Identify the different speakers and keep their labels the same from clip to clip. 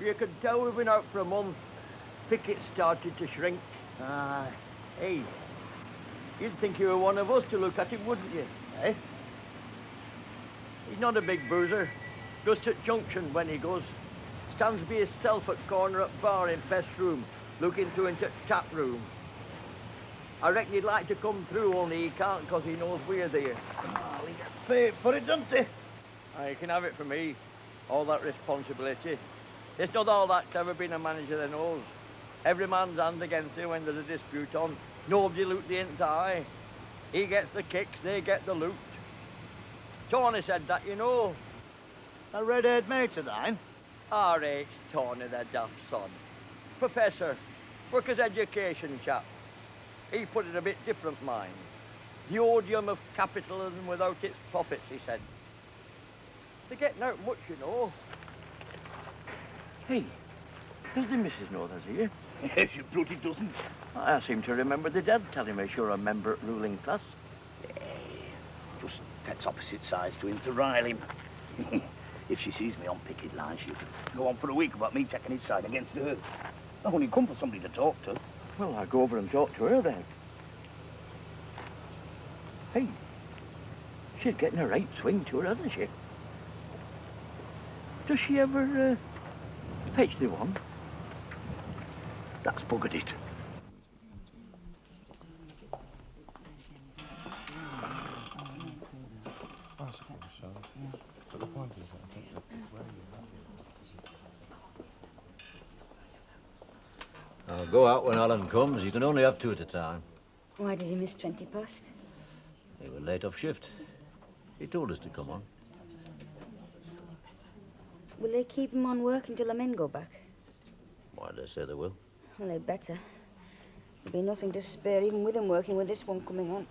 Speaker 1: You could tell we've been out for a month. Pickett started to shrink.
Speaker 2: Aye.
Speaker 1: Hey, you'd think you were one of us to look at him, wouldn't you?
Speaker 2: Eh?
Speaker 1: He's not a big boozer. Just at junction when he goes. Stands by himself at corner up bar in best room, looking through into tap room. I reckon he'd like to come through, only he can't because he knows we're there.
Speaker 2: Oh, we get paid for it, don't they?
Speaker 1: You can have it from me. All that responsibility. It's not all that's ever been a manager that knows. Every man's hand against him when there's a dispute on. Nobody loot the entire. He gets the kicks, they get the loot. Tony said that, you know.
Speaker 2: A red-haired mate of thine?
Speaker 1: R.H. Tony, the daft son. Professor, workers' education chap. He put it a bit different, mind. The odium of capitalism without its profits, he said. They're getting out much, you know.
Speaker 2: Hey, does the missus know there's here?
Speaker 3: If you bloody doesn't.
Speaker 2: I seem to remember the dad telling me you're a member of ruling class.
Speaker 3: Just takes opposite sides to him to rile him. If she sees me on picket line, she'll go on for a week about me taking his side against her. I only come for somebody to talk to.
Speaker 2: Well, I'll go over and talk to her then. Hey, she's getting a right swing to her, hasn't she? Does she ever fetch the one?
Speaker 3: That's buggered it.
Speaker 4: I'll go out when Alan comes. You can only have 2 at a time.
Speaker 5: Why did he miss 20 past?
Speaker 4: He was late off shift. He told us to come on.
Speaker 5: Will they keep him on work until the men go back?
Speaker 4: Why, they say they will.
Speaker 5: Well, they'd better. There'll be nothing to spare even with him working with this one coming on.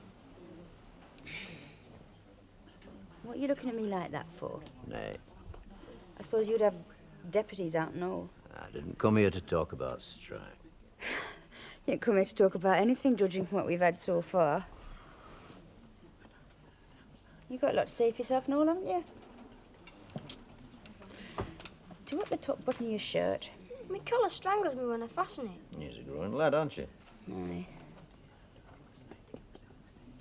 Speaker 5: What are you looking at me like that for?
Speaker 4: Nay,
Speaker 5: I suppose you'd have deputies out and all.
Speaker 4: I didn't come here to talk about strike.
Speaker 5: You didn't come here to talk about anything, judging from what we've had so far. You've got a lot to say for yourself and all, haven't you? Do you want the top button of your shirt?
Speaker 6: My collar strangles me when I fasten it.
Speaker 4: He's a growing lad, aren't you?
Speaker 5: Aye.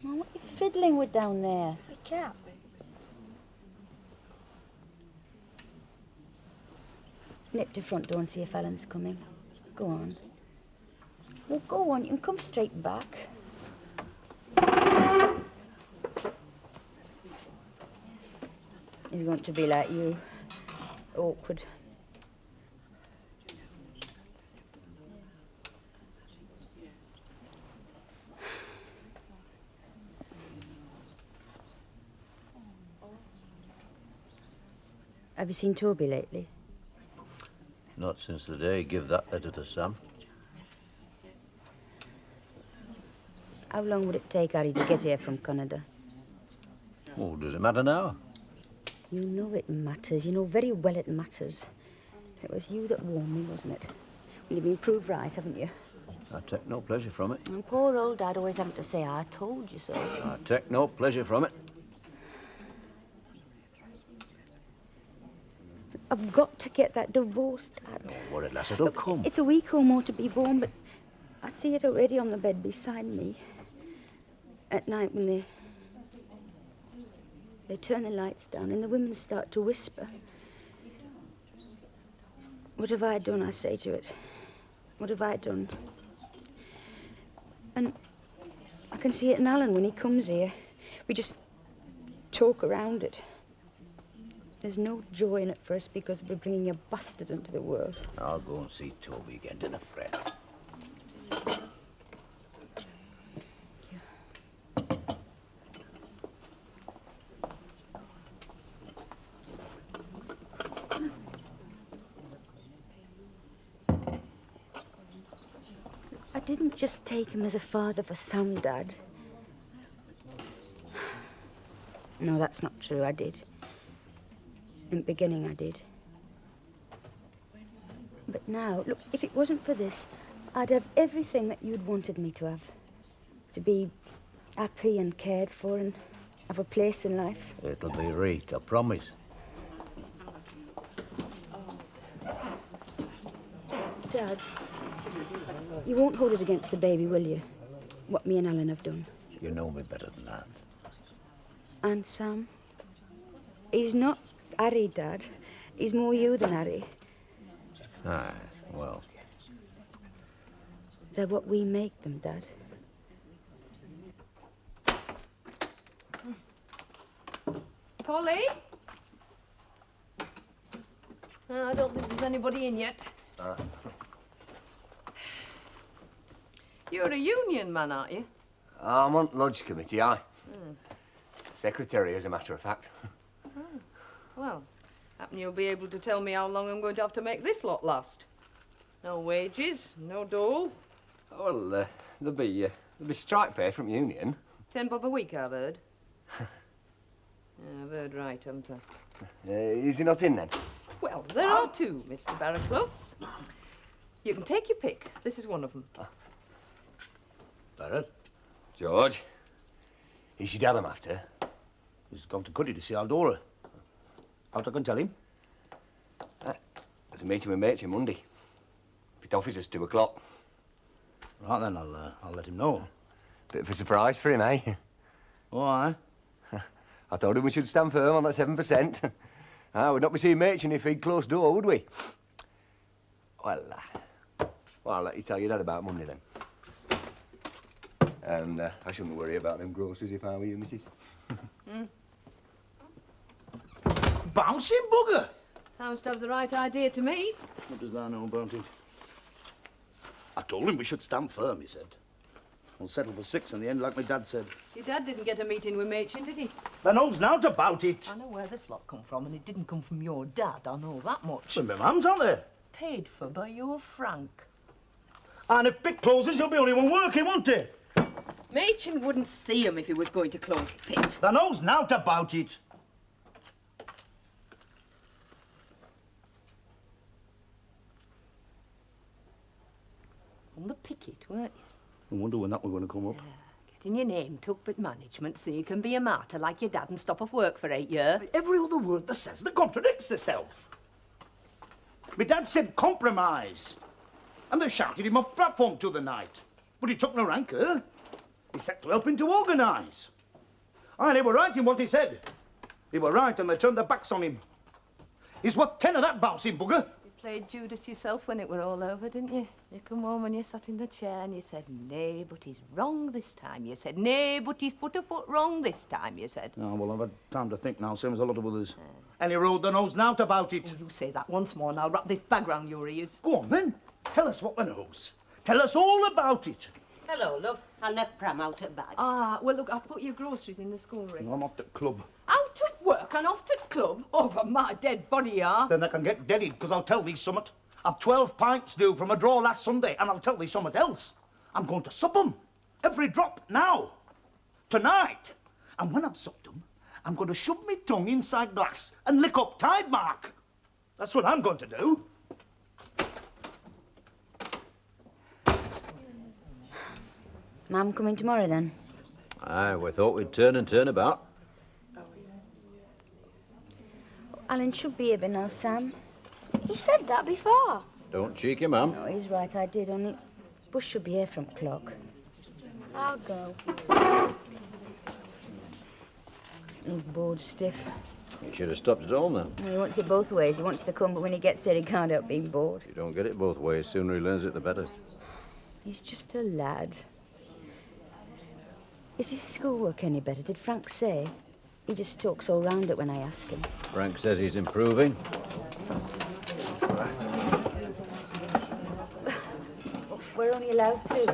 Speaker 5: Oh, what are you fiddling with down there?
Speaker 6: My cap.
Speaker 5: Nip to front door and see if Alan's coming. Go on. Well, go on. You can come straight back. He's going to be like you. Awkward. Have you seen Toby lately?
Speaker 4: Not since the day he gave that letter to Sam.
Speaker 5: How long would it take Harry to get here from Canada?
Speaker 4: Oh, does it matter now?
Speaker 5: You know it matters. You know very well it matters. It was you that warned me, wasn't it? Well, you've been proved right, haven't you?
Speaker 4: I take no pleasure from it.
Speaker 5: And poor old Dad always having to say, I told you so.
Speaker 4: I take no pleasure from it.
Speaker 5: I've got to get that divorce, Dad.
Speaker 4: Don't worry, lass, it'll come.
Speaker 5: It's a week or more to be born, but I see it already on the bed beside me. At night when they turn the lights down and the women start to whisper. What have I done, I say to it. What have I done? And I can see it in Alan when he comes here. We just talk around it. There's no joy in it for us because we're bringing a bastard into the world.
Speaker 4: I'll go and see Toby again, dinna fret.
Speaker 5: I didn't just take him as a father for Sam, Dad. No, that's not true, I did. In the beginning, I did. But now, look, if it wasn't for this, I'd have everything that you'd wanted me to have. To be happy and cared for and have a place in life.
Speaker 4: It'll be right, I promise.
Speaker 5: Dad, you won't hold it against the baby, will you? What me and Alan have done.
Speaker 4: You know me better than that.
Speaker 5: And Sam? He's not Harry, Dad. He's more you than Harry.
Speaker 4: Aye, well.
Speaker 5: They're what we make them, Dad.
Speaker 7: Polly? I don't think there's anybody in yet. You're a union man, aren't you?
Speaker 8: I'm on lodge committee, aye. Secretary, as a matter of fact.
Speaker 7: Well, happen you'll be able to tell me how long I'm going to have to make this lot last. No wages, no dole.
Speaker 8: Well, there'll be strike pay from union.
Speaker 7: 10 bob a week, I've heard. Yeah, I've heard right, haven't I?
Speaker 8: Is he not in then?
Speaker 7: Well, there are two, Mr. Barracloughs. You can take your pick. This is one of them.
Speaker 4: Barrett?
Speaker 8: George, is your dad I'm after?
Speaker 3: He's gone to Cuddy to see Aldora. Out I can tell him.
Speaker 8: There's a meeting with Machin Monday. If it offers us 2 o'clock.
Speaker 3: Right then, I'll let him know.
Speaker 8: Bit of a surprise for him, eh?
Speaker 3: Oh, aye.
Speaker 8: I told him we should stand firm on that 7%. We'd not be seeing Machin if he'd closed door, would we? Well, I'll let you tell your dad about Monday then. And I shouldn't worry about them groceries if I were you, missus.
Speaker 3: Bouncing bugger!
Speaker 7: Sounds to have the right idea to me.
Speaker 3: What does that know about it? I told him we should stand firm, he said. We'll settle for 6 in the end, like my dad said.
Speaker 7: Your dad didn't get a meeting with Machin, did he?
Speaker 3: Then knows nought about it.
Speaker 7: I know where this lot come from, and it didn't come from your dad, I know that much.
Speaker 3: Well, my mum's aren't there.
Speaker 7: Paid for by your Frank.
Speaker 3: And if Pitt closes, he'll be the only one working, won't he?
Speaker 7: Machin wouldn't see him if he was going to close Pitt.
Speaker 3: Then knows nought about it.
Speaker 7: On the picket, weren't you?
Speaker 3: I wonder when that was going to come up.
Speaker 7: Getting your name took with management so you can be a martyr like your dad and stop off work for 8 years.
Speaker 3: Every other word that says that contradicts itself. My dad said compromise. And they shouted him off platform to the night. But he took no rancor. He set to helping to organise. Aye, they were right in what he said. They were right and they turned their backs on him. He's worth 10 of that bouncing bugger.
Speaker 7: You played Judas yourself when it were all over, didn't you? You come home and you sat in the chair and you said, nay, but he's wrong this time. You said, nay, but he's put a foot wrong this time, you said.
Speaker 3: Oh, well, I've had time to think now, same as a lot of others. Any road that knows nought about it.
Speaker 7: Oh, you say that once more and I'll wrap this bag round your ears.
Speaker 3: Go on, then. Tell us what the knows. Tell us all about it.
Speaker 9: Hello, love. I left Pram out at bag.
Speaker 7: Ah, well, look, I've put your groceries in the school ring.
Speaker 3: I'm off to club.
Speaker 7: Out of work and off to club? Over my dead body, you are.
Speaker 3: Then they can get deaded, because I'll tell thee summat. I've 12 pints due from a draw last Sunday, and I'll tell thee summat else. I'm going to sup 'em. Every drop, now. Tonight. And when I've supped 'em, I'm going to shove me tongue inside glass and lick up Tide Mark. That's what I'm going to do.
Speaker 5: Mum coming tomorrow, then?
Speaker 4: Aye, we thought we'd turn and turn about.
Speaker 5: Alan should be here by now, Sam.
Speaker 6: He said that before.
Speaker 4: Don't cheek him, ma'am.
Speaker 5: No, he's right, I did, only Bush should be here from clock.
Speaker 6: I'll go.
Speaker 5: He's bored stiff.
Speaker 4: You should have stopped at home then.
Speaker 5: Well, he wants it both ways. He wants to come, but when he gets there, he can't help being bored.
Speaker 4: You don't get it both ways. Sooner he learns it, the better.
Speaker 5: He's just a lad. Is his schoolwork any better? Did Frank say? He just talks all round it when I ask him.
Speaker 4: Frank says he's improving.
Speaker 5: We're only allowed 2.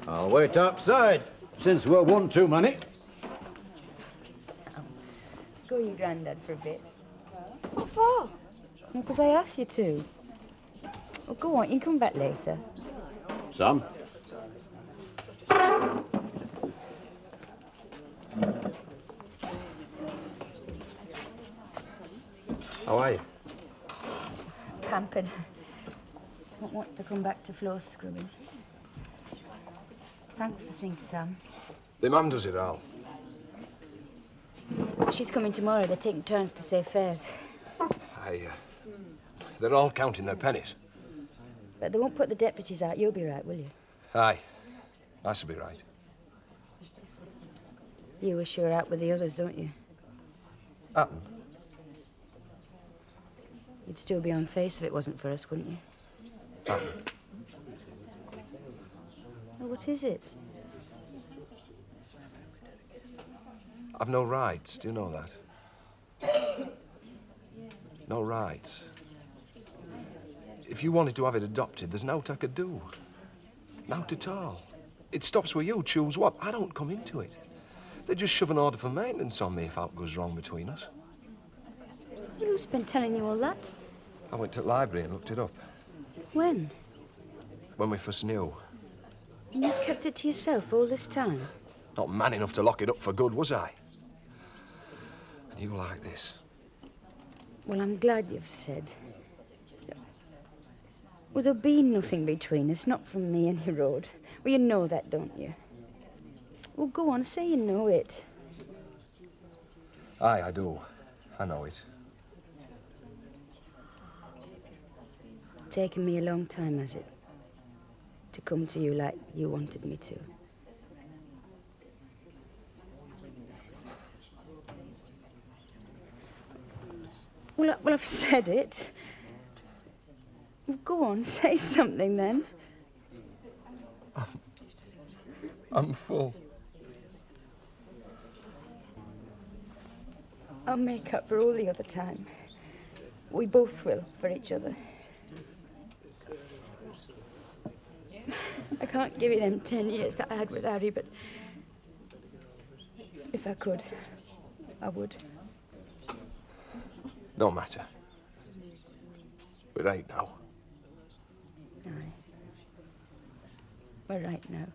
Speaker 4: I'll wait outside, since we're one too many.
Speaker 5: Go with your granddad for a bit.
Speaker 6: What for?
Speaker 5: Because I asked you to. Oh, go on, you can come back later.
Speaker 4: Sam?
Speaker 8: How are you?
Speaker 5: Pampered. Don't want to come back to floor scrubbing. Thanks for seeing Sam.
Speaker 10: The mum does it all.
Speaker 5: She's coming tomorrow. They're taking turns to say fares.
Speaker 10: They're all counting their pennies.
Speaker 5: But they won't put the deputies out. You'll be right, will you?
Speaker 10: Aye. I should be right.
Speaker 5: You wish you were out with the others, don't you?
Speaker 10: Happen.
Speaker 5: You'd still be on face if it wasn't for us, wouldn't you?
Speaker 10: Happen.
Speaker 5: Oh, what is it?
Speaker 10: I've no rights, do you know that? No rights. If you wanted to have it adopted, there's naught I could do. Naught at all. It stops where you choose what. I don't come into it. They just shove an order for maintenance on me if aught goes wrong between us.
Speaker 5: Well, who's been telling you all that?
Speaker 10: I went to the library and looked it up.
Speaker 5: When?
Speaker 10: When we first knew.
Speaker 5: And you've kept it to yourself all this time?
Speaker 10: Not man enough to lock it up for good, was I? And you like this.
Speaker 5: Well, I'm glad you've said. Well, there'll be nothing between us, not from me any road. Well, you know that, don't you? Well, go on, say you know it.
Speaker 10: Aye, I do. I know it.
Speaker 5: Taken me a long time, has it? To come to you like you wanted me to. Well, I've said it. Well, go on, say something then.
Speaker 10: I'm full.
Speaker 5: I'll make up for all the other time. We both will, for each other. I can't give you them 10 years that I had with Harry, but if I could, I would.
Speaker 10: No matter. We're right now.
Speaker 5: Aye. We're right now.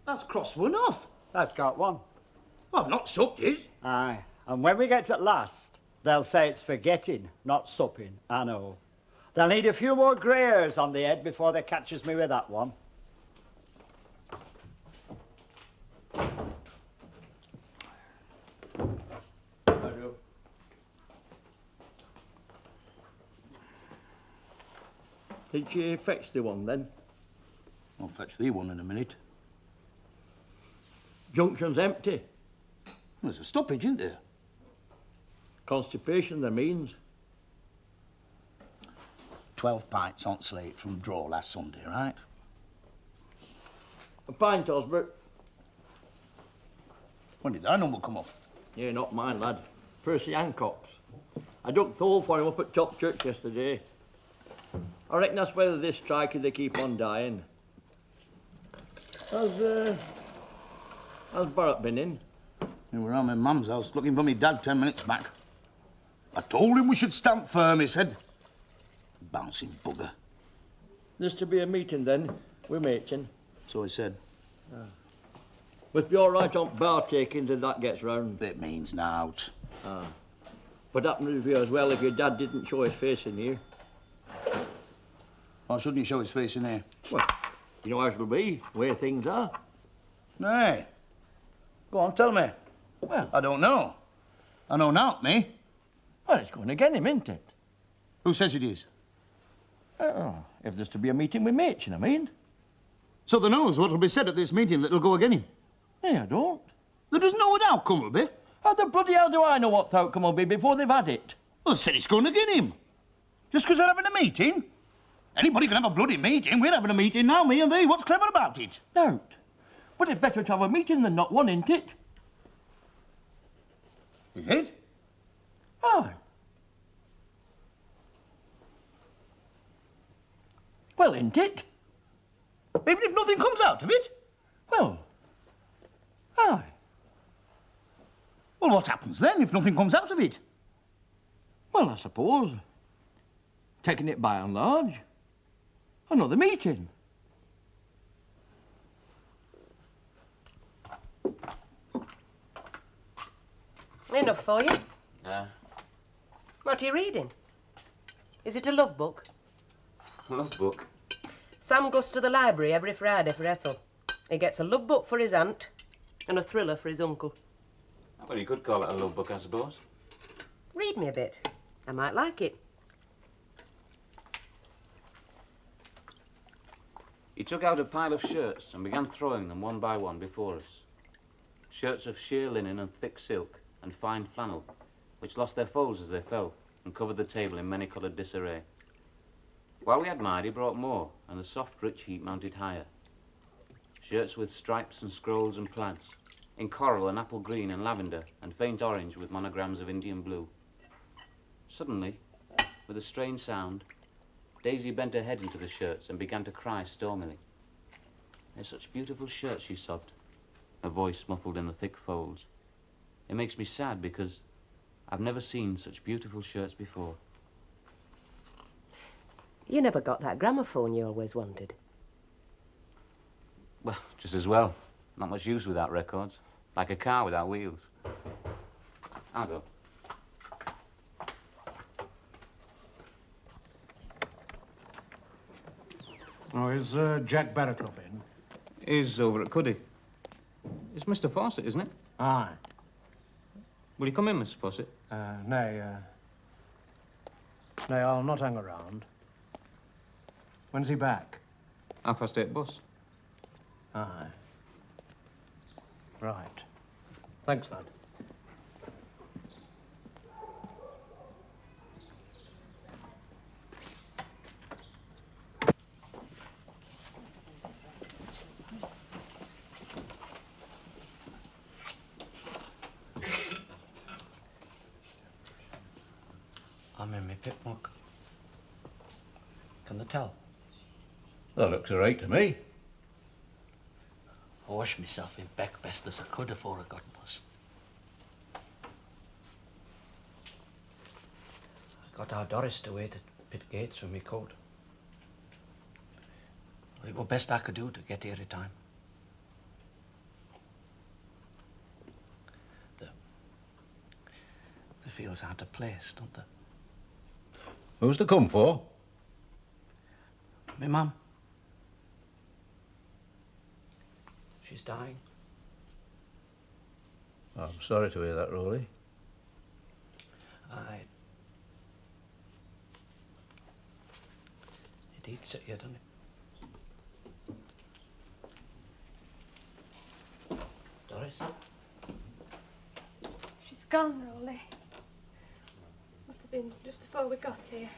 Speaker 11: That's crossed one off.
Speaker 12: That's got one.
Speaker 3: Well, I've not supped it.
Speaker 12: Aye. And when we get to last, they'll say it's forgetting, not supping. I know. They'll need a few more grey hairs on the head before they catches me with that one.
Speaker 1: Did she fetch the one then?
Speaker 3: I'll fetch thee one in a minute.
Speaker 1: Junction's empty.
Speaker 3: There's a stoppage, isn't there?
Speaker 1: Constipation, there means.
Speaker 3: 12 pints on slate from draw last Sunday, right?
Speaker 1: A pint, Osbert.
Speaker 3: When did that number come off?
Speaker 1: Yeah, not mine, lad. Percy Hancock's. I dug the hole for him up at Top Church yesterday. I reckon that's whether this striker they keep on dying. Has Barrett been in?
Speaker 3: We were around my mum's house looking for me dad 10 minutes back. I told him we should stand firm, he said. Bouncing bugger.
Speaker 1: There's to be a meeting then, with Machin.
Speaker 3: So he said.
Speaker 1: Must be all right on bar taking till that gets round.
Speaker 3: It means nought.
Speaker 1: But happened to you as well if your dad didn't show his face in here.
Speaker 3: Why shouldn't he show his face in here?
Speaker 1: Well, you know how it'll be, the way things are.
Speaker 3: Nay. Go on, tell me.
Speaker 1: Well,
Speaker 3: I don't know. I know nought, me.
Speaker 1: Well, it's going to get him, isn't it?
Speaker 3: Who says it is?
Speaker 1: If there's to be a meeting with Machin, I mean.
Speaker 3: So there knows what'll be said at this meeting that'll go again him.
Speaker 1: Hey, I don't.
Speaker 3: There doesn't know what outcome will be.
Speaker 1: How the bloody hell do I know what the outcome will be before they've had it?
Speaker 3: Well, they said it's going again him. Just 'cause they're having a meeting. Anybody can have a bloody meeting. We're having a meeting now, me and thee. What's clever about it?
Speaker 1: No. But it's better to have a meeting than not one, isn't it?
Speaker 3: Is it?
Speaker 1: Aye. Well, isn't it?
Speaker 3: Even if nothing comes out of it?
Speaker 1: Well, aye.
Speaker 3: Well, what happens then if nothing comes out of it?
Speaker 1: Well, I suppose, taking it by and large, another meeting.
Speaker 9: Enough for you? What are you reading? Is it a love book?
Speaker 8: Love book?
Speaker 9: Sam goes to the library every Friday for Ethel. He gets a love book for his aunt and a thriller for his uncle.
Speaker 4: Well, you could call it a love book, I suppose.
Speaker 9: Read me a bit. I might like it.
Speaker 11: He took out a pile of shirts and began throwing them one by one before us. Shirts of sheer linen and thick silk and fine flannel, which lost their folds as they fell and covered the table in many-coloured disarray. While we admired, he brought more, and the soft, rich heap mounted higher. Shirts with stripes and scrolls and plaids, in coral and apple green and lavender and faint orange with monograms of Indian blue. Suddenly, with a strange sound, Daisy bent her head into the shirts and began to cry stormily. "They're such beautiful shirts," she sobbed, her voice muffled in the thick folds. "It makes me sad because I've never seen such beautiful shirts before."
Speaker 9: You never got that gramophone you always wanted.
Speaker 11: Well, just as well. Not much use without records. Like a car without wheels. I'll go.
Speaker 13: Oh, is Jack Barraclough in?
Speaker 11: He's over at Cuddy. It's Mr. Fawcett, isn't it?
Speaker 13: Aye.
Speaker 11: Will he come in, Mr. Fawcett?
Speaker 13: Nay, I'll not hang around. When's he back?
Speaker 11: 8:30 bus.
Speaker 13: Aye. Right. Thanks, lad.
Speaker 14: I'm in my pip muck. Can they tell?
Speaker 4: That looks all right to me.
Speaker 14: I washed myself in Beck best as I could afore I got bus. I got our Doris to wait at pit gates with me coat. It was best I could do to get here in time. The fields hard to place, don't they?
Speaker 4: Who's to come for?
Speaker 14: My mum. She's dying.
Speaker 4: I'm sorry to hear that, Rolly.
Speaker 14: Aye. It eats at you, doesn't it? Doris?
Speaker 6: She's gone, Rolly. Must have been just before we got here.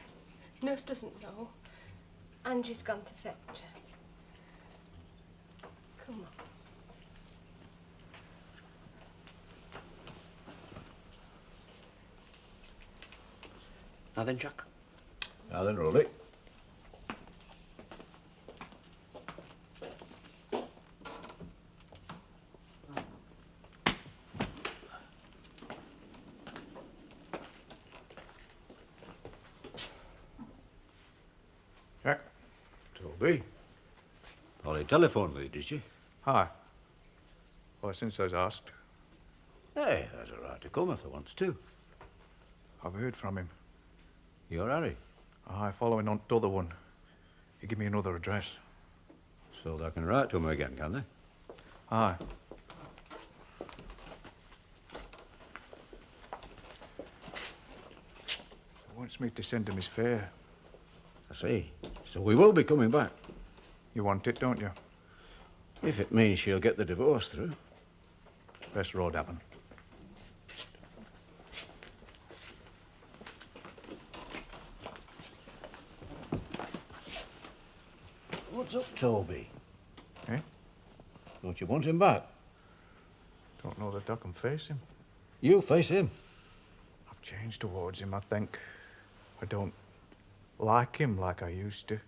Speaker 6: Nurse doesn't know. Angie's gone to fetch her. Come on.
Speaker 14: Now then, Jack.
Speaker 4: Now then, Rolly.
Speaker 13: Jack?
Speaker 4: Toby. Polly telephoned me, did she?
Speaker 13: Hi. Well, since I was asked,
Speaker 4: Hey, there's a right to come if they wants to.
Speaker 13: I've heard from him.
Speaker 4: You're Harry.
Speaker 13: Aye, following on to the other one. He give me another address.
Speaker 4: So they can write to him again, can they?
Speaker 13: Aye. He wants me to send him his fare.
Speaker 4: I see. So we will be coming back.
Speaker 13: You want it, don't you?
Speaker 4: If it means she'll get the divorce through.
Speaker 13: Best road happen.
Speaker 4: What's up, Toby?
Speaker 13: Eh?
Speaker 4: Don't you want him back?
Speaker 13: Don't know that I can face him.
Speaker 4: You face him.
Speaker 13: I've changed towards him, I think. I don't like him like I used to.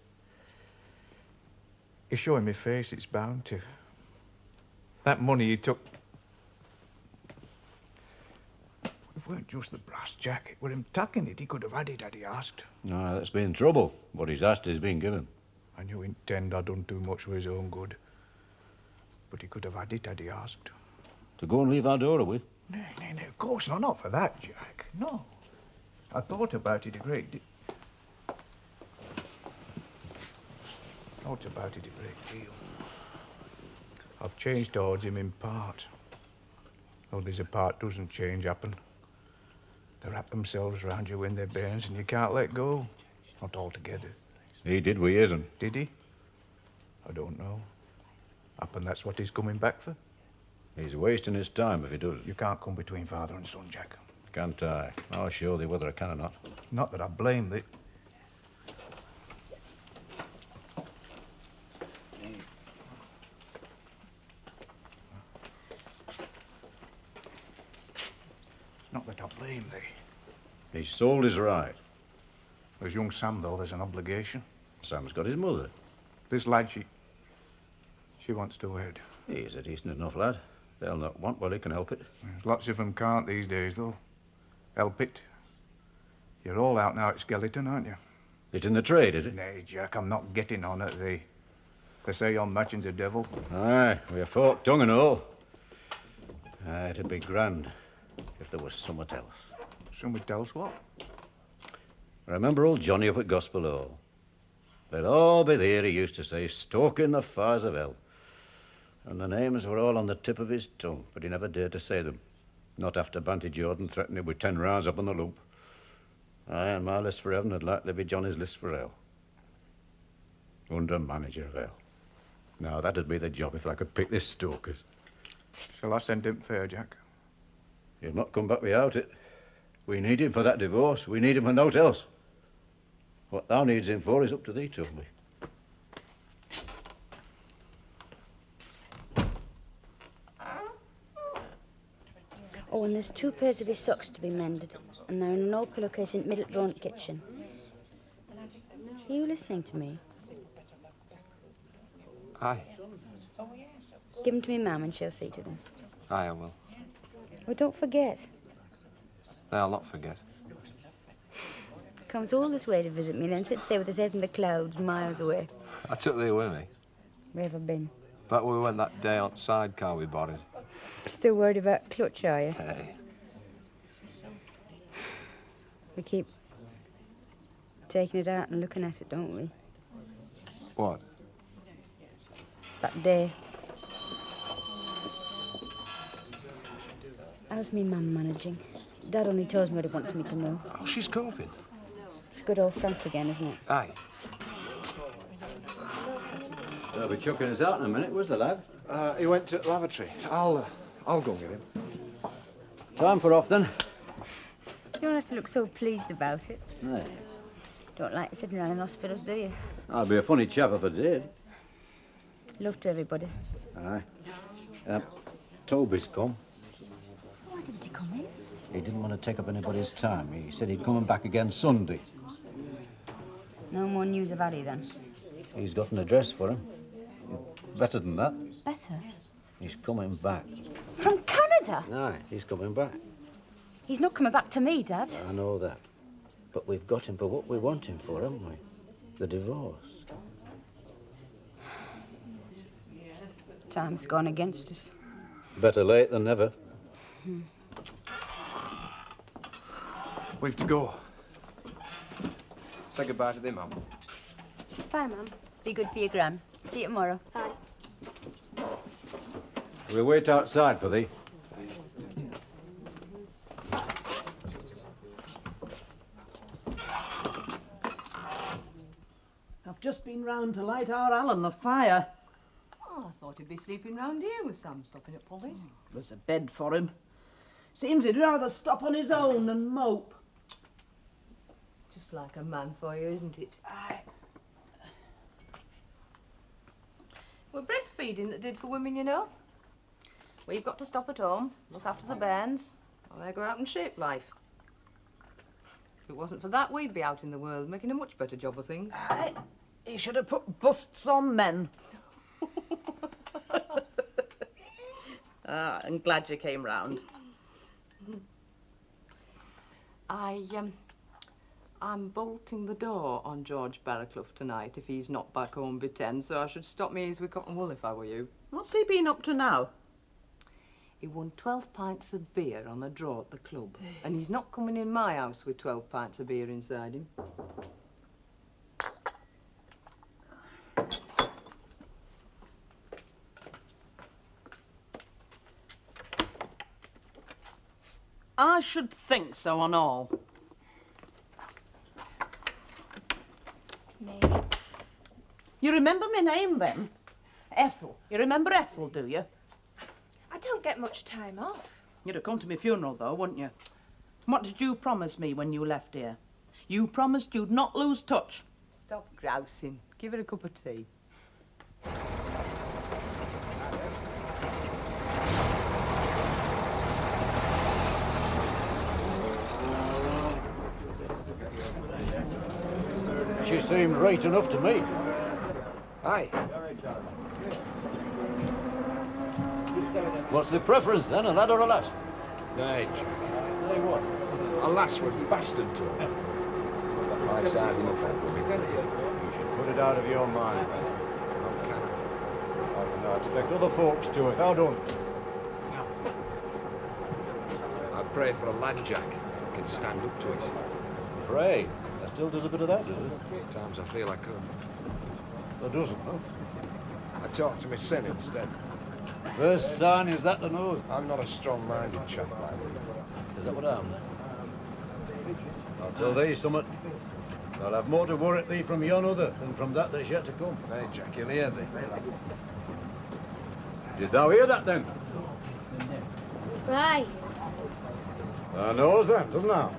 Speaker 13: He's showing me face, it's bound to. That money he took... It weren't just the brass jacket. With him taking it, he could have had it had he asked.
Speaker 4: No, that's been trouble. What he's asked is being given.
Speaker 13: I knew intend I done too much for his own good. But he could have had it had he asked.
Speaker 4: To go and leave our door with?
Speaker 13: Nay, of course not. Not for that, Jack. No. I thought about it a great deal. I've changed towards him in part. Though there's a part doesn't change happen. They wrap themselves round you when they're bairns and you can't let go. Not altogether.
Speaker 4: He did, we isn't.
Speaker 13: Did he? I don't know. Happen that's what he's coming back for.
Speaker 4: He's wasting his time if he does.
Speaker 13: You can't come between father and son, Jack.
Speaker 4: Can't I? I'll show thee whether I can or not.
Speaker 13: Not that I blame thee. Not that I blame thee.
Speaker 4: He's sold his right.
Speaker 13: There's young Sam, though. There's an obligation.
Speaker 4: Sam's got his mother.
Speaker 13: This lad, she wants to wed.
Speaker 4: He's a decent enough lad. They'll not want while he can help it.
Speaker 13: Lots of them can't these days, though. Help it. You're all out now at Skeleton, aren't you?
Speaker 4: It's in the trade, is it?
Speaker 13: Nay, Jack, I'm not getting on it. They say your matching's a devil.
Speaker 4: Aye, we're forked tongue and all. Aye, it'd be grand if there was somewhat else.
Speaker 13: Somewhat else what?
Speaker 4: Remember old Johnny up at Gospel Hall? They'll all be there, he used to say, stoking the fires of hell. And the names were all on the tip of his tongue, but he never dared to say them. Not after Banty Jordan threatened him with 10 rounds up on the loop. Aye, and my list for heaven would likely be Johnny's list for hell. Under manager of hell. Now, that'd be the job if I could pick this Stokers.
Speaker 13: Shall I send him fair, Jack?
Speaker 4: He'll not come back without it. We need him for that divorce. We need him for naught else. What thou needs him for is up to thee, Toby.
Speaker 5: Oh, and there's 2 pairs of his socks to be mended, and they're in an old pillowcase in Middleton kitchen. Are you listening to me?
Speaker 10: Aye.
Speaker 5: Give them to me, Mum, and she'll see to them.
Speaker 10: Aye, I will.
Speaker 5: Well, don't forget.
Speaker 10: I'll not forget.
Speaker 5: Comes all this way to visit me, then sits there with his head in the clouds, miles away.
Speaker 10: I took thee with me.
Speaker 5: Where have I been?
Speaker 10: Back when we went that day on sidecar we borrowed.
Speaker 5: Still worried about Clutch, are you?
Speaker 10: Hey.
Speaker 5: We keep taking it out and looking at it, don't we?
Speaker 10: What?
Speaker 5: That day. How's me mum managing? Dad only tells me what he wants me to know.
Speaker 10: Oh, she's coping.
Speaker 5: It's good old Frank again, isn't it?
Speaker 10: Aye.
Speaker 4: They'll be chucking us out in a minute. Where's the lad?
Speaker 10: He went to the lavatory. I'll go and get him.
Speaker 4: Time for off, then.
Speaker 5: You don't have to look so pleased about it.
Speaker 4: Aye.
Speaker 5: Don't like sitting around in hospitals, do you?
Speaker 4: I'd be a funny chap if I did.
Speaker 5: Love to everybody.
Speaker 4: Aye. Toby's come.
Speaker 5: Why didn't he come in?
Speaker 4: He didn't want to take up anybody's time. He said he'd come back again Sunday.
Speaker 5: No more news of Harry, then?
Speaker 4: He's got an address for him. Better than that.
Speaker 5: Better?
Speaker 4: He's coming back.
Speaker 5: From Canada?
Speaker 4: Aye, he's coming back.
Speaker 5: He's not coming back to me, Dad.
Speaker 4: I know that. But we've got him for what we want him for, haven't we? The divorce.
Speaker 5: Time's gone against us.
Speaker 4: Better late than never.
Speaker 10: We've to go. Say goodbye to thee, Mum.
Speaker 5: Bye, Mum. Be good for your gran. See you tomorrow. Bye.
Speaker 4: We'll wait outside for thee.
Speaker 15: I've just been round to light our Alan the fire.
Speaker 7: Oh, I thought he'd be sleeping round here with Sam stopping at Polly's.
Speaker 15: There's a bed for him. Seems he'd rather stop on his own than mope.
Speaker 7: Just like a man for you, isn't it?
Speaker 15: Aye.
Speaker 7: We're breastfeeding that did for women, you know. We've got to stop at home, look after the bairns, or they go out and shape life. If it wasn't for that, we'd be out in the world making a much better job of things.
Speaker 15: Aye. He should have put busts on men. I'm glad you came round.
Speaker 7: I'm bolting the door on George Barraclough tonight if he's not back home by 10, so I should stop me ears with cotton wool if I were you.
Speaker 15: What's he been up to now?
Speaker 7: He won 12 pints of beer on a draw at the club, and he's not coming in my house with 12 pints of beer inside him.
Speaker 15: I should think so on all. You remember my name, then? Ethel. You remember Ethel, do you?
Speaker 6: I don't get much time off.
Speaker 15: You'd have come to my funeral, though, wouldn't you? What did you promise me when you left here? You promised you'd not lose touch.
Speaker 7: Stop grousing. Give her a cup of tea.
Speaker 4: She seemed right enough to me.
Speaker 10: Aye.
Speaker 4: What's the preference then, a lad or a lass?
Speaker 10: Nay, Jack.
Speaker 4: Hey, what?
Speaker 10: A lass would be bastard to her. Life's hard enough on women.
Speaker 4: You should put it out of your mind.
Speaker 10: How can I?
Speaker 4: I can expect other folks to, if I don't.
Speaker 10: I pray for a lad, Jack, who can stand up to it.
Speaker 4: Pray. That still does a bit of that, does it?
Speaker 10: Sometimes I feel I could.
Speaker 4: Or doesn't, huh?
Speaker 10: I talk to my sin instead.
Speaker 4: First sign is that the nose.
Speaker 10: I'm not a strong-minded chap like that.
Speaker 4: Is that what I am? I'll tell thee somewhat. I'll have more to worry thee from yon other than from that that's yet to come.
Speaker 10: Hey, Jack, you'll hear thee.
Speaker 4: Did thou hear that then?
Speaker 6: Right.
Speaker 4: Thou knows then, doesn't thou?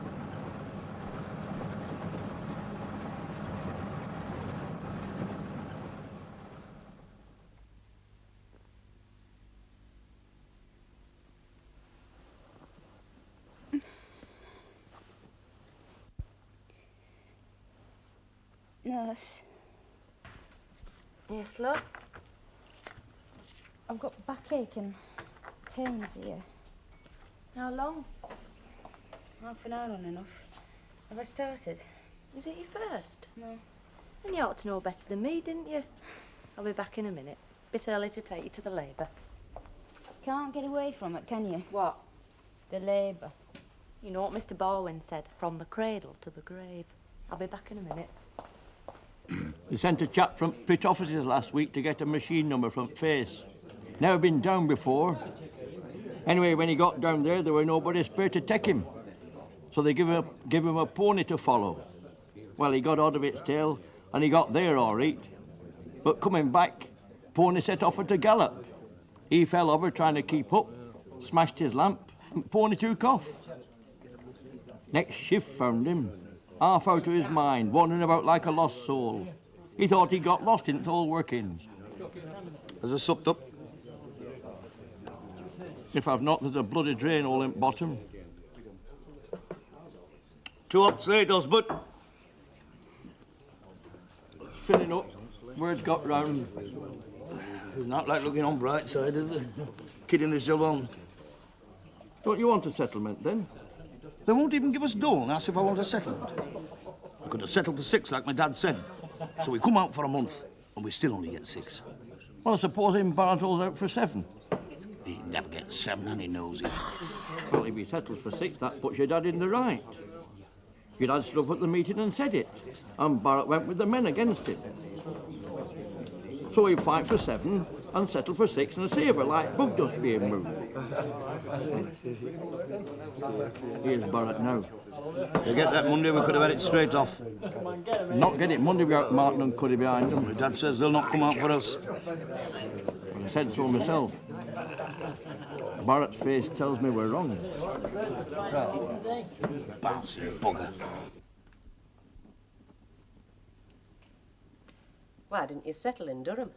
Speaker 5: Nurse,
Speaker 6: Yes, love?
Speaker 5: I've got backache and pains here.
Speaker 6: How long?
Speaker 5: Half an hour on enough. Have I started?
Speaker 6: Is it your first?
Speaker 5: No.
Speaker 6: Then you ought to know better than me, didn't you? I'll be back in a minute. Bit early to take you to the labour.
Speaker 5: Can't get away from it, can you?
Speaker 6: What?
Speaker 5: The labour.
Speaker 6: You know what Mr. Baldwin said? From the cradle to the grave. I'll be back in a minute.
Speaker 16: They sent a chap from Pit offices last week to get a machine number from Face. Never been down before. Anyway, when he got down there were nobody spare to take him. So they give him a pony to follow. Well, he got out of its tail, and he got there all right. But coming back, pony set off at a gallop. He fell over trying to keep up, smashed his lamp, and pony took off. Next shift found him, half out of his mind, wandering about like a lost soul. He thought he got lost in its old workings. There's a supped up. If I've not, there's a bloody drain hole in bottom. 2 off late, Osbert. Filling up. Word's got round.
Speaker 17: It's not like looking on bright side, is it? Kidding themselves on.
Speaker 16: Don't you want a settlement, then?
Speaker 17: They won't even give us dough and ask if I want a settlement. I could have settled for 6, like my dad said. So we come out for a month, and we still only get 6.
Speaker 16: Well, supposing Bartle's out for 7.
Speaker 17: He never gets 7, and he knows it.
Speaker 16: Well, if he settles for 6, that puts your dad in the right. Your dad stood up at the meeting and said it, and Barrett went with the men against it. So he fight for 7 and settle for 6 and a saver like bug dust being moved. Here's Barrett now.
Speaker 17: To get that Monday, we could have had it straight off.
Speaker 16: Not get it Monday without Martin and Cuddy behind them.
Speaker 17: My dad says they'll not come out for us.
Speaker 16: I said so myself. Barrett's face tells me we're wrong.
Speaker 17: Bouncy bugger.
Speaker 9: Why didn't you settle in Durham?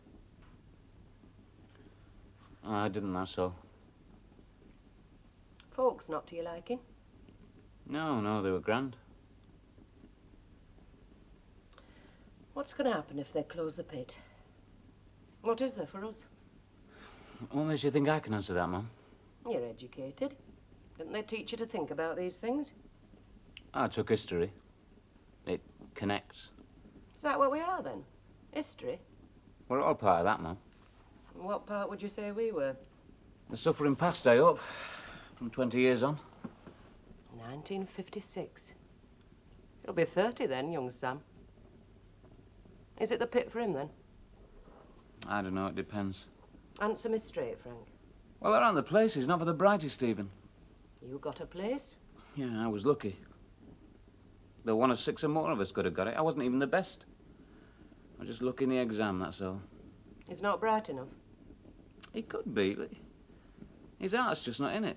Speaker 11: I didn't, that's all.
Speaker 9: Folks not to your liking?
Speaker 11: No, they were grand.
Speaker 9: What's going to happen if they close the pit? What is there for us?
Speaker 11: What makes you think I can answer that, Mum?
Speaker 9: You're educated. Didn't they teach you to think about these things?
Speaker 11: I took history. It connects.
Speaker 9: Is that what we are, then? History?
Speaker 11: We're all part of that, Mum.
Speaker 9: And what part would you say we were?
Speaker 11: The suffering past, I hope. From 20 years on.
Speaker 9: 1956. He'll be 30 then, young Sam. Is it the pit for him, then?
Speaker 11: I don't know, it depends.
Speaker 9: Answer me straight, Frank.
Speaker 11: Well, around the place is not for the brightest, Stephen.
Speaker 9: You got a place?
Speaker 11: Yeah, I was lucky. Though 1 of 6 or more of us could have got it. I wasn't even the best. I'm just looking the exam, that's all.
Speaker 9: He's not bright enough.
Speaker 11: He could be, but his heart's just not in it.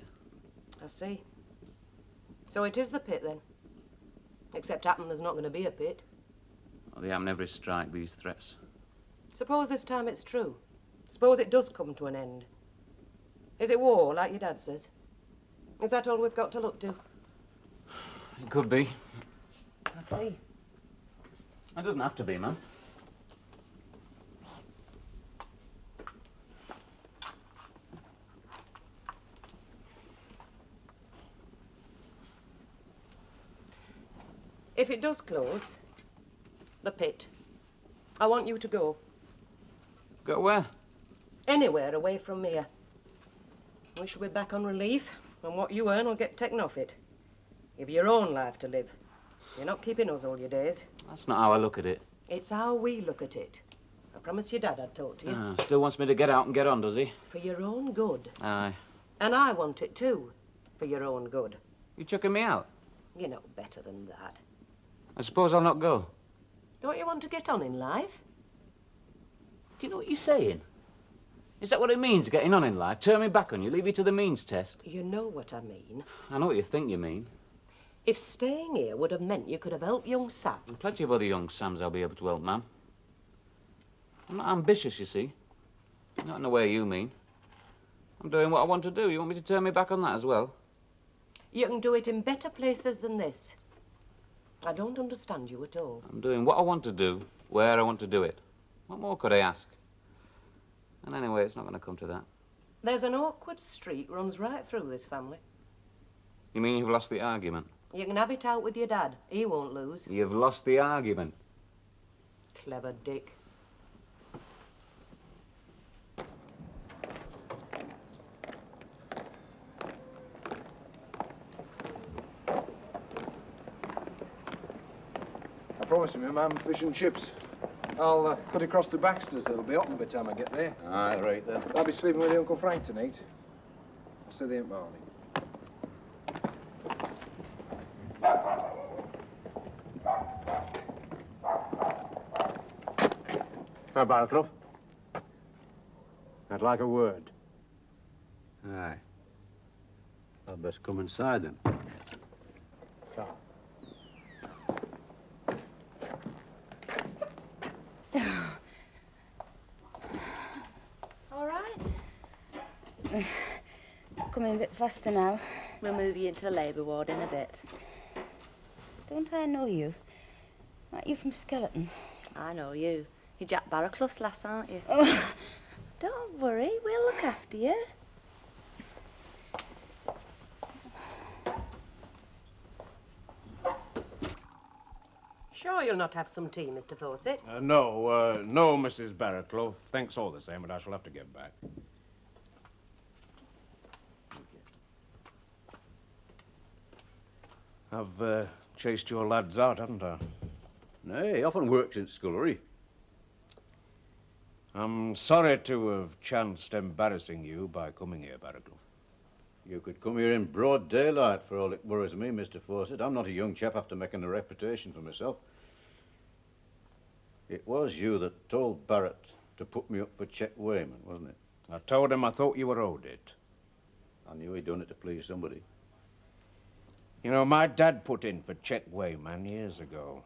Speaker 9: I see. So it is the pit, then? Except happen there's not going to be a pit.
Speaker 11: Well, they happen every strike, these threats.
Speaker 9: Suppose this time it's true. Suppose it does come to an end. Is it war, like your dad says? Is that all we've got to look to?
Speaker 11: It could be.
Speaker 9: I see.
Speaker 11: It doesn't have to be, man.
Speaker 9: If it does close, the pit, I want you to go.
Speaker 11: Go where?
Speaker 9: Anywhere away from here. We shall be back on relief, and what you earn will get taken off it. You've your own life to live. You're not keeping us all your days.
Speaker 11: That's not how I look at it.
Speaker 9: It's how we look at it. I promised your dad I'd talk to you.
Speaker 11: Still wants me to get out and get on, does he?
Speaker 9: For your own good.
Speaker 11: Aye.
Speaker 9: And I want it too, for your own good.
Speaker 11: You chucking me out?
Speaker 9: You know better than that.
Speaker 11: I suppose I'll not go.
Speaker 9: Don't you want to get on in life?
Speaker 11: Do you know what you're saying? Is that what it means, getting on in life? Turn me back on you, leave you to the means test?
Speaker 9: You know what I mean.
Speaker 11: I know what you think you mean.
Speaker 9: If staying here would have meant you could have helped young Sam...
Speaker 11: Plenty of other young Sams I'll be able to help, ma'am. I'm not ambitious, you see. Not in the way you mean. I'm doing what I want to do. You want me to turn me back on that as well?
Speaker 9: You can do it in better places than this. I don't understand you at all.
Speaker 11: I'm doing what I want to do, where I want to do it. What more could I ask? And anyway, it's not going to come to that.
Speaker 9: There's an awkward streak runs right through this family.
Speaker 11: You mean you've lost the argument?
Speaker 9: You can have it out with your dad. He won't lose.
Speaker 11: You've lost the argument.
Speaker 9: Clever Dick.
Speaker 10: I promised my mum fish and chips. I'll cut across to Baxter's. It'll be open by the time I get there.
Speaker 4: Aye, right then.
Speaker 10: I'll be sleeping with Uncle Frank tonight. I'll see you in the morning.
Speaker 18: Now, Barrowclough. I'd like a word.
Speaker 4: Aye. I'd best come inside then.
Speaker 5: All right. Coming a bit faster now.
Speaker 19: We'll move you into the labour ward in a bit.
Speaker 5: Don't I know you? Aren't you from Skeleton?
Speaker 19: I know you. You're Jack Barrowclough's lass, aren't you?
Speaker 5: Oh, don't worry, we'll look after you.
Speaker 9: Sure you'll not have some tea, Mr. Fawcett?
Speaker 18: No, Mrs. Barrowclough. Thanks all the same, but I shall have to get back. I've chased your lads out, haven't I?
Speaker 4: Nay, he often works in scullery.
Speaker 18: I'm sorry to have chanced embarrassing you by coming here, Barrowclough.
Speaker 4: You could come here in broad daylight for all it worries me, Mr. Fawcett. I'm not a young chap after making a reputation for myself. It was you that told Barrett to put me up for check weighman, wasn't it?
Speaker 18: I told him I thought you were owed it.
Speaker 4: I knew he'd done it to please somebody.
Speaker 18: You know, my dad put in for check weighman years ago.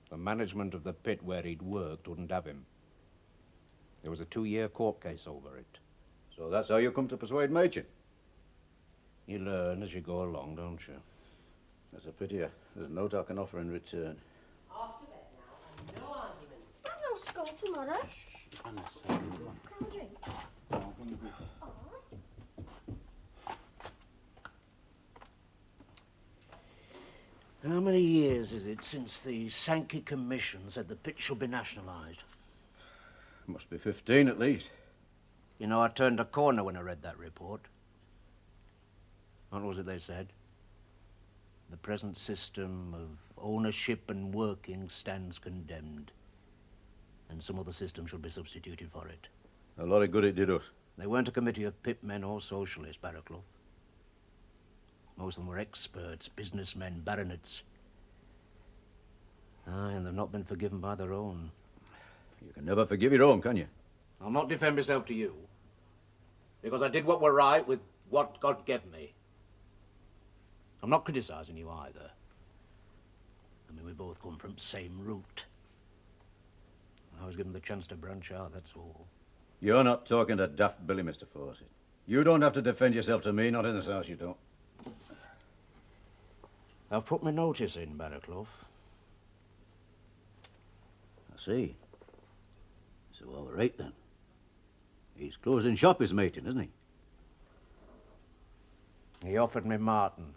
Speaker 18: The management of the pit where he'd worked wouldn't have him. There was a 2-year court case over it.
Speaker 4: So that's how you come to persuade Machin?
Speaker 18: You learn as you go along, don't you?
Speaker 4: That's a pity. There's no I can offer in return.
Speaker 9: Off to bed now, and no argument.
Speaker 6: I know school tomorrow.
Speaker 17: How many years is it since the Sankey Commission said the pit should be nationalised?
Speaker 4: Must be 15 at least.
Speaker 17: You know, I turned a corner when I read that report. What was it they said? The present system of ownership and working stands condemned, and some other system should be substituted for it.
Speaker 4: A lot of good it did us.
Speaker 17: They weren't a committee of pit men or socialists, Barrowclough. Most of them were experts, businessmen, baronets. Aye, and they've not been forgiven by their own.
Speaker 4: You can never forgive your own, can you?
Speaker 17: I'll not defend myself to you, because I did what were right with what God gave me. I'm not criticising you either. I mean, we both come from the same root. I was given the chance to branch out, that's all.
Speaker 4: You're not talking to Daft Billy, Mr. Fawcett. You don't have to defend yourself to me, not in this house, you don't.
Speaker 17: I've put my notice in, Barraclough.
Speaker 4: I see. So, all right, then. He's closing shop, his mating, isn't he?
Speaker 17: He offered me Martin.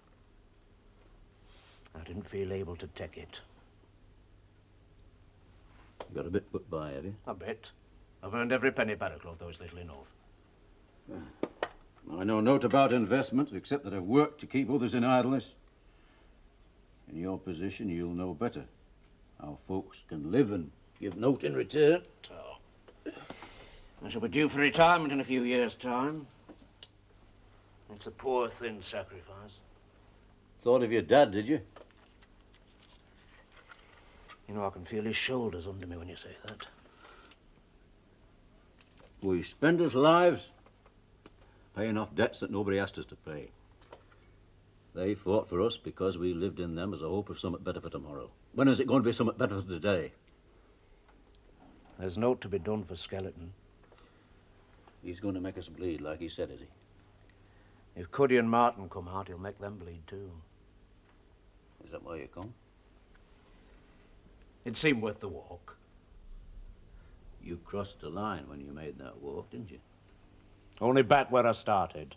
Speaker 17: I didn't feel able to take it.
Speaker 4: You got a bit put by, have you?
Speaker 17: A bit. I've earned every penny, Barraclough, though it's little enough.
Speaker 4: I know naught about investment, except that I've worked to keep others in idleness. In your position, you'll know better how folks can live and give note in return.
Speaker 17: I shall be due for retirement in a few years' time. It's a poor, thin sacrifice.
Speaker 4: Thought of your dad, did you?
Speaker 17: You know, I can feel his shoulders under me when you say that.
Speaker 4: We spend our lives paying off debts that nobody asked us to pay. They fought for us because we lived in them as a hope of something better for tomorrow. When is it going to be something better for today?
Speaker 17: There's naught to be done for Skeleton.
Speaker 4: He's going to make us bleed, like he said, is he?
Speaker 17: If Cuddy and Martin come out, he'll make them bleed too.
Speaker 4: Is that why you come?
Speaker 17: It seemed worth the walk.
Speaker 4: You crossed the line when you made that walk, didn't you?
Speaker 18: Only back where I started.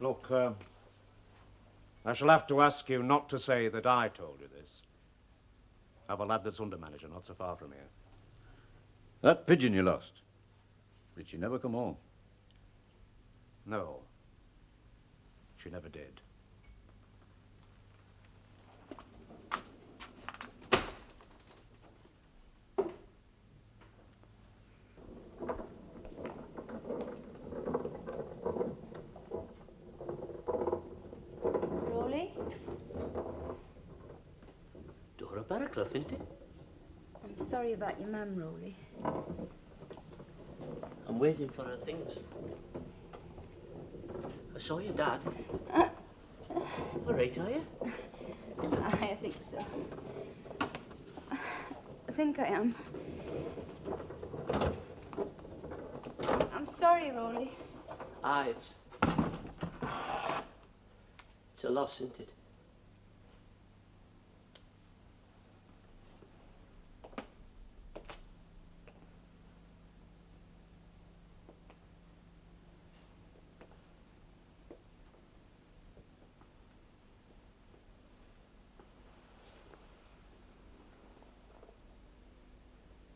Speaker 18: Look, I shall have to ask you not to say that I told you this. I've a lad that's under manager, not so far from here.
Speaker 4: That pigeon you lost. Did she never come home?
Speaker 18: No. She never did.
Speaker 5: Rolly?
Speaker 17: Dora Barraclough, isn't it?
Speaker 5: I'm sorry about your mum, Rolly.
Speaker 14: I'm waiting for her things. I saw your dad. All right, are you?
Speaker 5: I think so. I think I am. I'm sorry, Rolly.
Speaker 14: Aye, it's a loss, isn't it?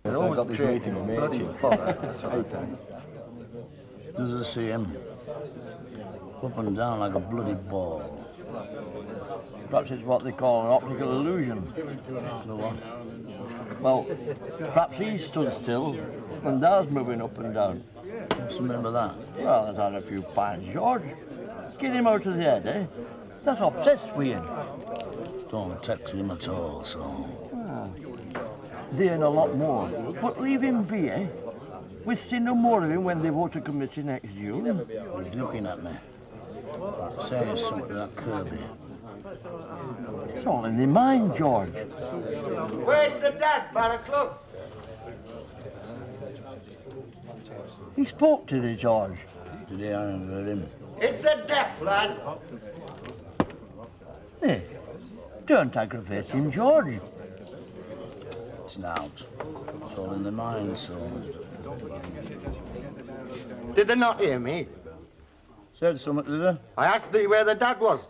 Speaker 20: They're always creating a bloody bother.
Speaker 21: Does I see him? Up and down like a bloody ball.
Speaker 20: Perhaps it's what they call an optical illusion.
Speaker 21: The what?
Speaker 20: Well, perhaps he stood still and Dad's moving up and down.
Speaker 21: What's the matter with that?
Speaker 20: Well, has had a few pints, George. Get him out of the head, eh? That's obsessed with him.
Speaker 21: Don't text him at all, so.
Speaker 20: They and a lot more. But leave him be, eh? We'll see no more of him when they vote a committee next June.
Speaker 21: He's looking at me. Saying something to that Kirby.
Speaker 20: It's all in their mind, George.
Speaker 22: Where's the dad, Barraclough?
Speaker 20: He spoke to thee, George.
Speaker 21: Today I haven't heard him.
Speaker 22: Is the deaf lad?
Speaker 20: Hey, don't aggravate him, George.
Speaker 21: It's not. It's all in their mind, so.
Speaker 22: Did they not hear me?
Speaker 21: Said something to them.
Speaker 22: I asked thee where the dad was.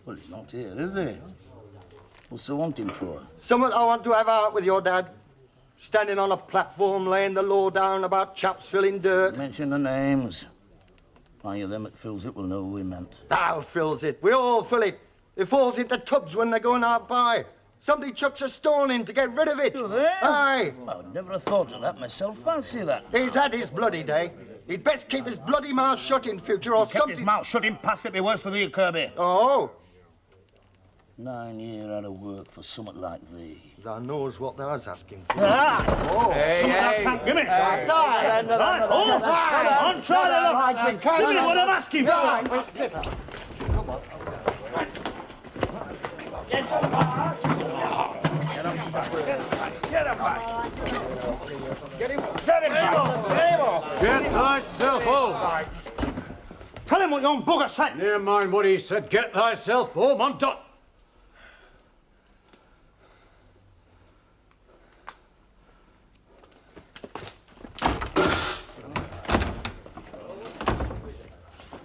Speaker 21: Well, he's not here, is he? What's they want him for?
Speaker 22: Something I want to have out with your dad. Standing on a platform laying the law down about chaps filling dirt.
Speaker 21: Mention the names. Any of them that fills it will know who we meant.
Speaker 22: Thou fills it. We all fill it. It falls into tubs when they're going out by. Somebody chucks a stone in to get rid of it.
Speaker 21: Do they?
Speaker 22: Aye.
Speaker 21: Well, I'd never have thought of that myself. Fancy that.
Speaker 22: He's had his bloody day. He'd best keep his bloody mouth shut in future or
Speaker 3: Kept
Speaker 22: something.
Speaker 3: his mouth shut in past, it'd be worse for thee, Kirby.
Speaker 22: Oh?
Speaker 21: 9 years out of work for something like thee.
Speaker 22: Thou knows what thou's asking for.
Speaker 3: Ah!
Speaker 22: Oh.
Speaker 3: Something I can't give me.
Speaker 22: Try.
Speaker 3: Oh, on, try the luck. Give me what I'm asking for.
Speaker 22: Get up. Come on.
Speaker 3: Get him back. Get him back.
Speaker 4: Get thyself home.
Speaker 3: Tell him what yon bugger said.
Speaker 4: Never mind what he said. Get thyself home on top.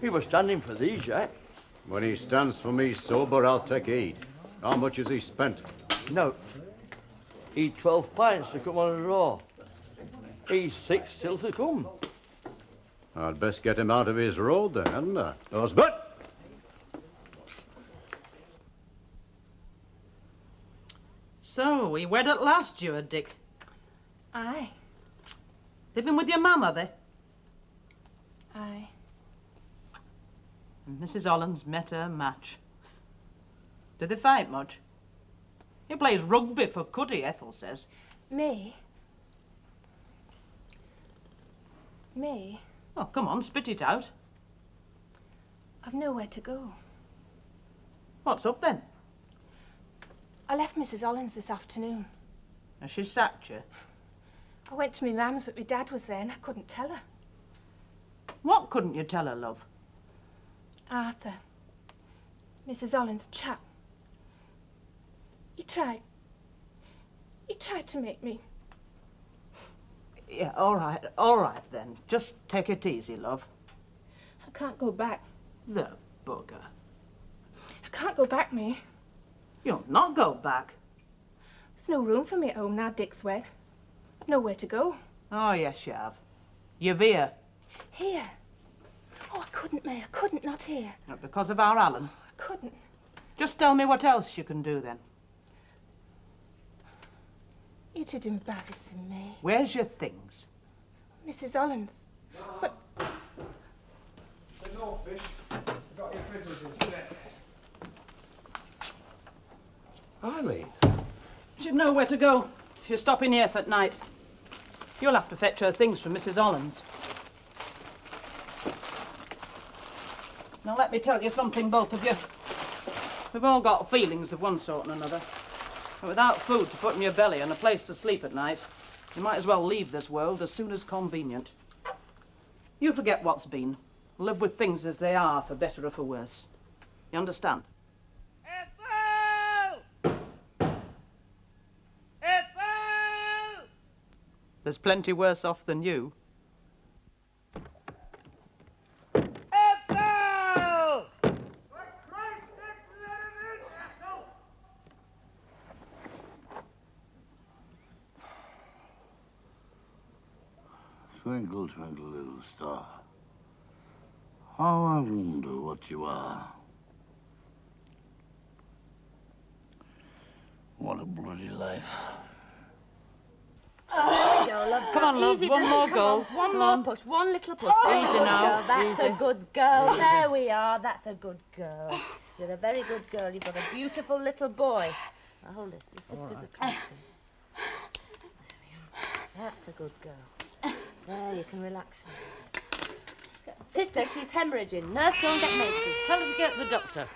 Speaker 21: He was standing for these, Jack.
Speaker 4: When he stands for me sober, I'll take heed. How much has he spent?
Speaker 21: No. He'd 12 pints to come on a draw. He's 6 still to come.
Speaker 4: I'd best get him out of his road then, hadn't I? Husband!
Speaker 15: So, we wed at last, you and Dick.
Speaker 6: Aye.
Speaker 15: Living with your mum, are they?
Speaker 6: Aye.
Speaker 15: And Mrs. Hollands met her match. Did they fight much? He plays rugby for Cuddy, Ethel says.
Speaker 6: Me? Me?
Speaker 15: Oh, come on, spit it out.
Speaker 6: I've nowhere to go.
Speaker 15: What's up then?
Speaker 6: I left Mrs. Hollands this afternoon.
Speaker 15: Has she sacked you?
Speaker 6: I went to my mum's, but my dad was there and I couldn't tell her.
Speaker 15: What couldn't you tell her, love?
Speaker 6: Arthur, Mrs. Hollands' chap. He tried to make me.
Speaker 15: Yeah, all right then. Just take it easy, love.
Speaker 6: I can't go back.
Speaker 15: The bugger.
Speaker 6: I can't go back, me.
Speaker 15: You'll not go back.
Speaker 6: There's no room for me at home now Dick's wed. I've nowhere to go.
Speaker 15: Oh, yes, you have. You're here.
Speaker 6: Here? Oh, I couldn't, May. I couldn't, not here.
Speaker 15: Not because of our Alan.
Speaker 6: I couldn't.
Speaker 15: Just tell me what else you can do then.
Speaker 6: It'd embarrassing me.
Speaker 15: Where's your things?
Speaker 6: Mrs. Hollands. But
Speaker 13: There's no fish. I've got your fritters instead.
Speaker 21: Eileen?
Speaker 15: She'd know where to go. She's stopping here for night. You'll have to fetch her things from Mrs. Hollands. Now let me tell you something, both of you. We've all got feelings of one sort and another. But without food to put in your belly and a place to sleep at night, you might as well leave this world as soon as convenient. You forget what's been. Live with things as they are, for better or for worse. You understand? There's plenty worse off than you.
Speaker 21: Twinkle, twinkle, little star. How I wonder what you are. What a bloody life.
Speaker 15: Come on, love. One more go.
Speaker 2: One more push. One little push.
Speaker 15: Easy now.
Speaker 2: That's
Speaker 15: Easy.
Speaker 2: a good girl. There we are. That's a good girl. You're a very good girl. You've got a beautiful little boy. Now hold this. Your sister's the count, please. That's a good girl. There, you can relax now. Sister, she's hemorrhaging. Nurse, go and get Macy. Tell her to get the doctor.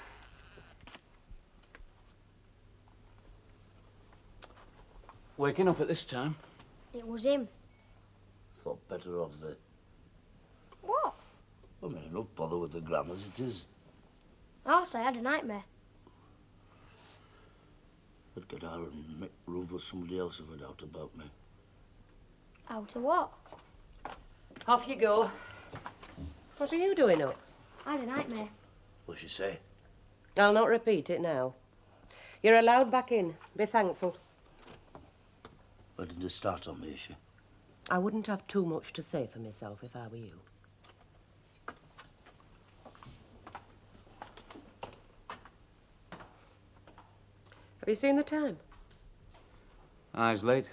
Speaker 11: Waking up at this time?
Speaker 21: It was him. Thought better of the...
Speaker 2: What?
Speaker 21: I mean, enough bother with the gram as it is.
Speaker 2: Also, I had a nightmare.
Speaker 21: I'd get her and make room for somebody else if I doubt about me.
Speaker 2: Out of what?
Speaker 9: Off you go. What are you doing up?
Speaker 2: I had a nightmare.
Speaker 21: What'd she say?
Speaker 9: I'll not repeat it now. You're allowed back in. Be thankful.
Speaker 21: Why didn't you start on me, is she?
Speaker 9: I wouldn't have too much to say for myself if I were you. Have you seen the time?
Speaker 11: It's late.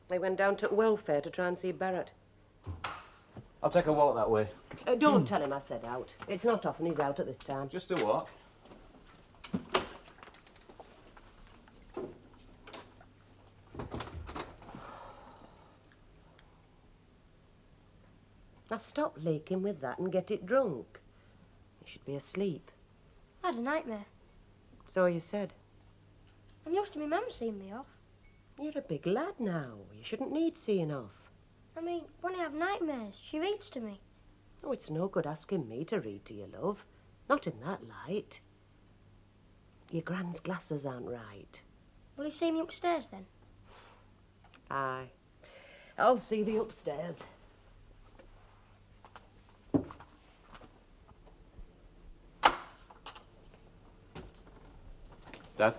Speaker 9: They went down to welfare to try and see Barrett.
Speaker 11: I'll take a walk that way.
Speaker 9: Don't tell him I said out. It's not often he's out at this time.
Speaker 11: Just a walk.
Speaker 9: Now stop leaking with that and get it drunk. You should be asleep.
Speaker 1: I had a nightmare.
Speaker 9: So you said.
Speaker 1: I'm used to my mum seeing me off.
Speaker 9: You're a big lad now. You shouldn't need seeing off.
Speaker 1: I mean, when I have nightmares, she reads to me.
Speaker 9: Oh, it's no good asking me to read to you, love. Not in that light. Your grand's glasses aren't right.
Speaker 1: Will he see me upstairs then?
Speaker 9: Aye. I'll see thee upstairs.
Speaker 11: Dad?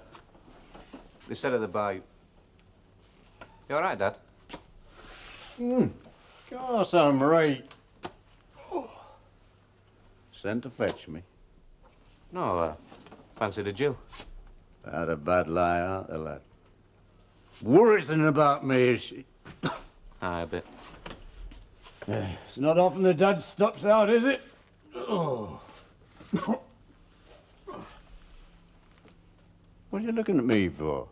Speaker 11: They said at the bar... You all right, Dad?
Speaker 4: Course I'm right. Sent to fetch me.
Speaker 11: No, fancied a Jill.
Speaker 4: Had a bad lie, aren't they, lad? Worrying about me, is she?
Speaker 11: Aye, a bit.
Speaker 4: It's not often the dad stops out, is it? Oh. What are you looking at me for?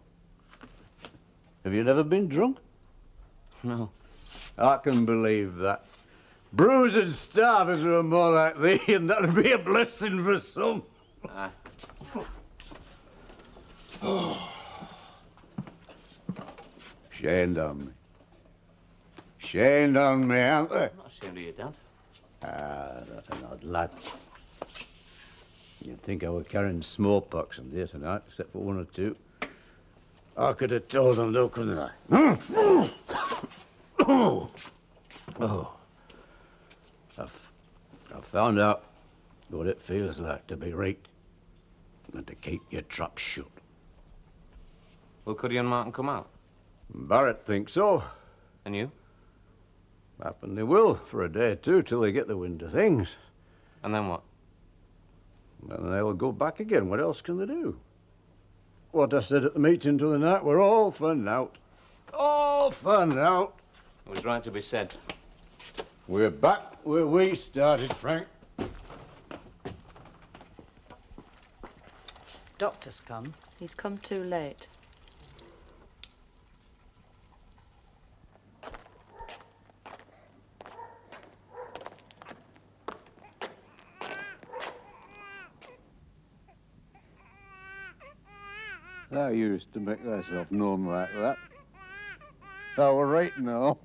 Speaker 4: Have you never been drunk?
Speaker 11: No.
Speaker 4: I can believe that. Bruised and starve if there were more like thee, and that'd be a blessing for some.
Speaker 11: Aye.
Speaker 4: Shamed on me. Shamed on me, aren't they?
Speaker 11: I'm not ashamed of you, Dad.
Speaker 4: Ah, that's an odd lad. You'd think I were carrying smallpox in there tonight, except for one or two. I could have told them, though, couldn't I? Oh. I've found out what it feels like to be raped and to keep your trap shut.
Speaker 11: Will Cuddy and Martin come out?
Speaker 4: Barrett thinks so.
Speaker 11: And you?
Speaker 4: Happen they will, for a day or two, till they get the wind of things.
Speaker 11: And then what?
Speaker 4: Then they'll go back again. What else can they do? What I said at the meeting the other night, we're all for naught. All for naught.
Speaker 11: It was right to be said.
Speaker 4: We're back where we started, Frank.
Speaker 7: Doctor's come.
Speaker 19: He's come too late.
Speaker 4: I used to make myself known like that. I were right now.